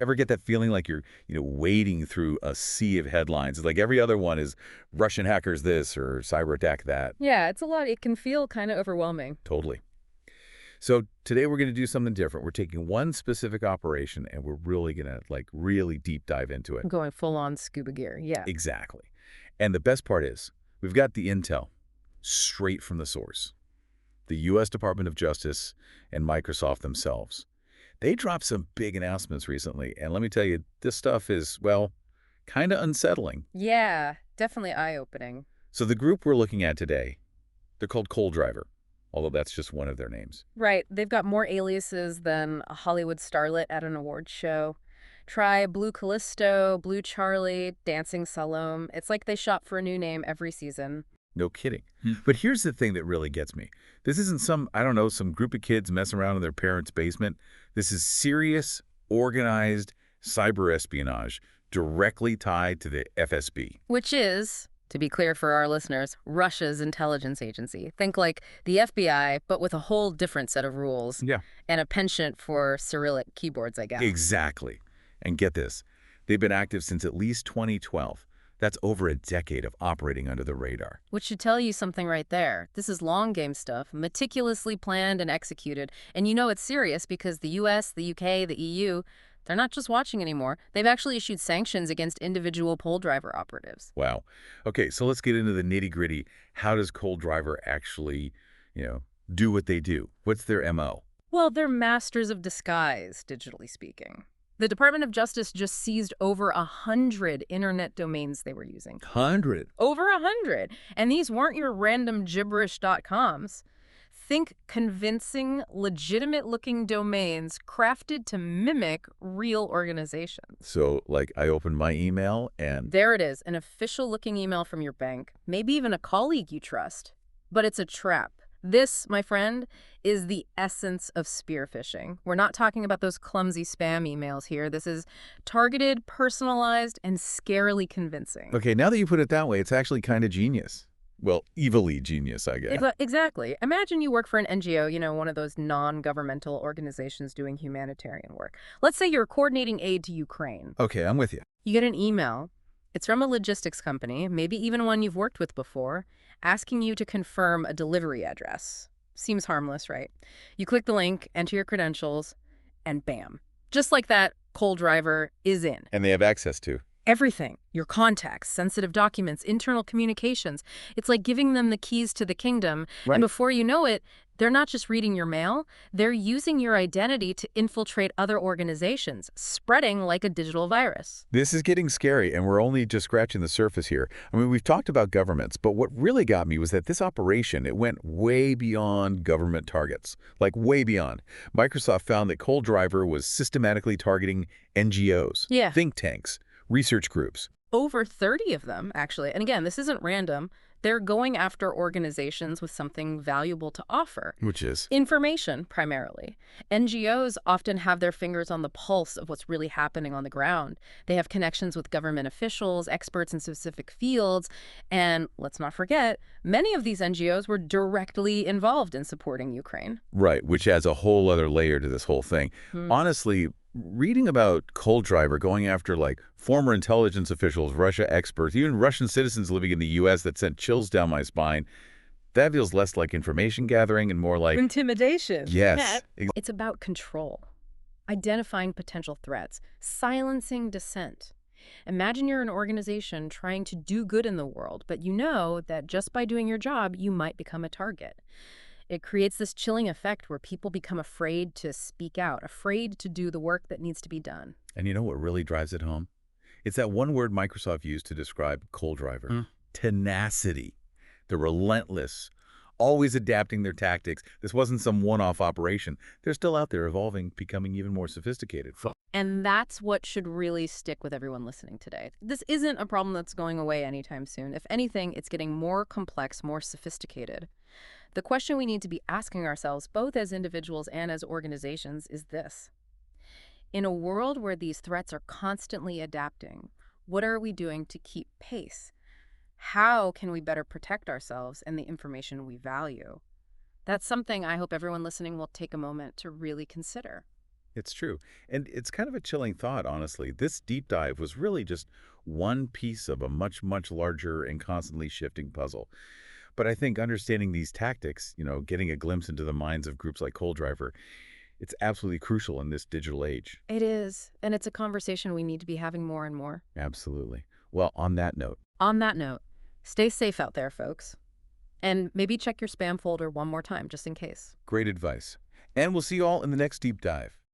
Ever get that feeling like you're, wading through a sea of headlines? It's like every other one is Russian hackers this or cyber attack that. Yeah, it's a lot. It can feel kind of overwhelming. Totally. So today we're going to do something different. We're taking one specific operation and we're really going to really deep dive into it. Going full on scuba gear. Yeah. Exactly. And the best part is we've got the intel straight from the source. The U.S. Department of Justice and Microsoft themselves. They dropped some big announcements recently, and let me tell you, this stuff is, well, kind of unsettling. Yeah, definitely eye-opening. So the group we're looking at today, they're called Cold Driver, although that's just one of their names. Right. They've got more aliases than a Hollywood starlet at an awards show. Try Blue Callisto, Blue Charlie, Dancing Salome. It's like they shop for a new name every season. No kidding. But here's the thing that really gets me. This isn't some, I don't know, some group of kids messing around in their parents' basement. This is serious, organized cyber espionage directly tied to the FSB. Which is, to be clear for our listeners, Russia's intelligence agency. Think like the FBI, but with a whole different set of rules. Yeah. And a penchant for Cyrillic keyboards, I guess. Exactly. And get this, they've been active since at least 2012. That's over a decade of operating under the radar. Which should tell you something right there. This is long game stuff, meticulously planned and executed. And you know it's serious because the US, the UK, the EU, they're not just watching anymore. They've actually issued sanctions against individual Pole Driver operatives. Wow. Okay, so let's get into the nitty-gritty. How does Cold Driver actually, do what they do? What's their MO? Well, they're masters of disguise, digitally speaking. The Department of Justice just seized over 100 internet domains they were using. 100? Over 100. And these weren't your random gibberish.coms. Think convincing, legitimate-looking domains crafted to mimic real organizations. So, I opened my email and... There it is, an official-looking email from your bank, maybe even a colleague you trust. But it's a trap. This, my friend, is the essence of spear phishing. We're not talking about those clumsy spam emails here. This is targeted, personalized, and scarily convincing. Okay, now that you put it that way, it's actually kind of genius. Well, evilly genius, I guess. Exactly. Imagine you work for an NGO, one of those non-governmental organizations doing humanitarian work. Let's say you're coordinating aid to Ukraine. Okay, I'm with you. You get an email. It's from a logistics company, maybe even one you've worked with before, asking you to confirm a delivery address. Seems harmless, right? You click the link, enter your credentials, and bam. Just like that, Cold Driver is in. And they have access to? Everything. Your contacts, sensitive documents, internal communications. It's like giving them the keys to the kingdom. Right. And before you know it, they're not just reading your mail, they're using your identity to infiltrate other organizations, spreading like a digital virus. This is getting scary, and we're only just scratching the surface here. I mean, we've talked about governments, but what really got me was that this operation, it went way beyond government targets, way beyond. Microsoft found that Cold Driver was systematically targeting NGOs, Yeah. think tanks, research groups. Over 30 of them, actually. And again, this isn't random. They're going after organizations with something valuable to offer. Which is? Information, primarily. NGOs often have their fingers on the pulse of what's really happening on the ground. They have connections with government officials, experts in specific fields, and let's not forget, many of these NGOs were directly involved in supporting Ukraine. Right, which adds a whole other layer to this whole thing. Honestly, reading about Cold Driver going after former intelligence officials, Russia experts, even Russian citizens living in the U.S. that sent chills down my spine, that feels less like information gathering and more like... intimidation. Yes. It's about control, identifying potential threats, silencing dissent. Imagine you're an organization trying to do good in the world, but you know that just by doing your job, you might become a target. It creates this chilling effect where people become afraid to speak out, afraid to do the work that needs to be done. And you know what really drives it home? It's that one word Microsoft used to describe Cold Driver. Tenacity. They're relentless, always adapting their tactics. This wasn't some one-off operation. They're still out there evolving, becoming even more sophisticated. And that's what should really stick with everyone listening today. This isn't a problem that's going away anytime soon. If anything, it's getting more complex, more sophisticated. The question we need to be asking ourselves, both as individuals and as organizations, is this. In a world where these threats are constantly adapting, what are we doing to keep pace? How can we better protect ourselves and the information we value? That's something I hope everyone listening will take a moment to really consider. It's true. And it's kind of a chilling thought, honestly. This deep dive was really just one piece of a much, much larger and constantly shifting puzzle. But I think understanding these tactics, getting a glimpse into the minds of groups like Coldriver, it's absolutely crucial in this digital age. It is, and it's a conversation we need to be having more and more. Absolutely. Well, on that note, On that note, stay safe out there, folks. And maybe check your spam folder one more time, just in case. great advice. And we'll see you all in the next deep dive.